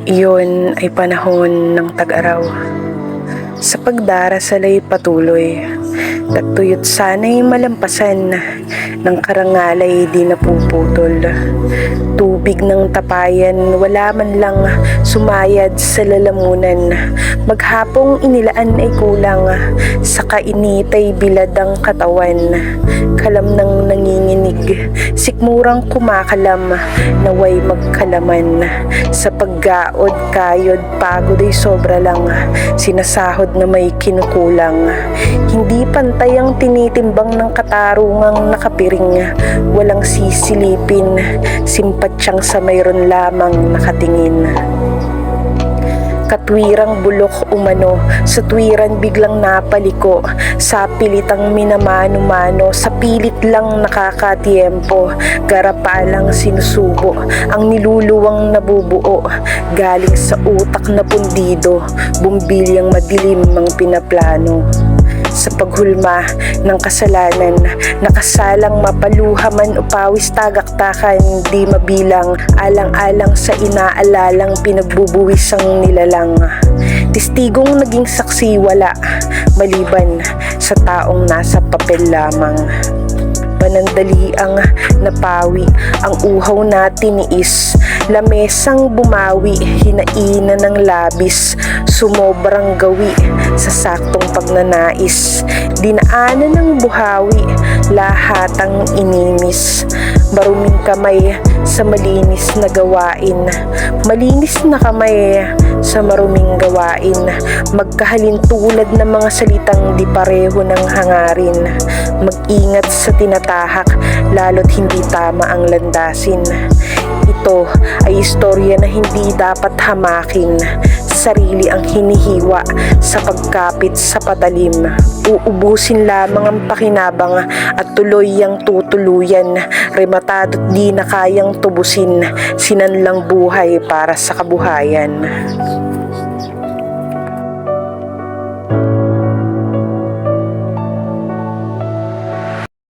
Iyon ay panahon ng tag-araw. Sa pagdarasal ay patuloy, nagtuyot sana'y malampasan, ng karangalay di napuputol. Tubig ng tapayan, wala man lang sumayad sa lalamunan. Maghapong inilaan ay kulang, sa kainit ay bilad ang katawan. Kalam ng nanginginig, sikmurang kumakalam, naway magkalaman. Sa paggaod, kayod, pagod ay sobra lang, sinasahod na may kinukulang. Hindi pantay ang tinitimbang ng katarungang nakapiring, walang sisilipin, simpatyang sa mayroon lamang nakatingin. Katwirang bulok umano, sa tuwiran biglang napaliko, sa pilitang minamano-mano, sa pilit lang nakakatiempo, garapalang sinusubo, ang niluluwang nabubuo, galing sa utak na pundido, bumbilyang madilim ang pinaplano. Sa paghulma ng kasalanan, nakasalang mapaluha man o pawis tagaktakan, di mabilang, alang-alang sa inaalalang pinagbubuwisang nilalang. Testigong naging saksi wala, maliban sa taong nasa papel lamang. Panandali ang napawi, ang uhaw na tiniis, lamesang bumawi, hinaina ng labis, sumobrang gawi sa saktong pagnanais, dinaanan ng buhawi, lahatang inimis, maruming kamay sa malinis na gawain, malinis na kamay sa maruming gawain, magkahalin tulad ng mga salitang di pareho ng hangarin, mag-ingat sa tinatahak, lalo't hindi tama ang landasin. Ito ay istorya na hindi dapat hamakin, sarili ang hinihiwa sa pagkapit sa patalim. Uubusin lamang ang pakinabang at tuloy ang tutuluyan, rematado't di na kayang tubusin, sinanlang buhay para sa kabuhayan.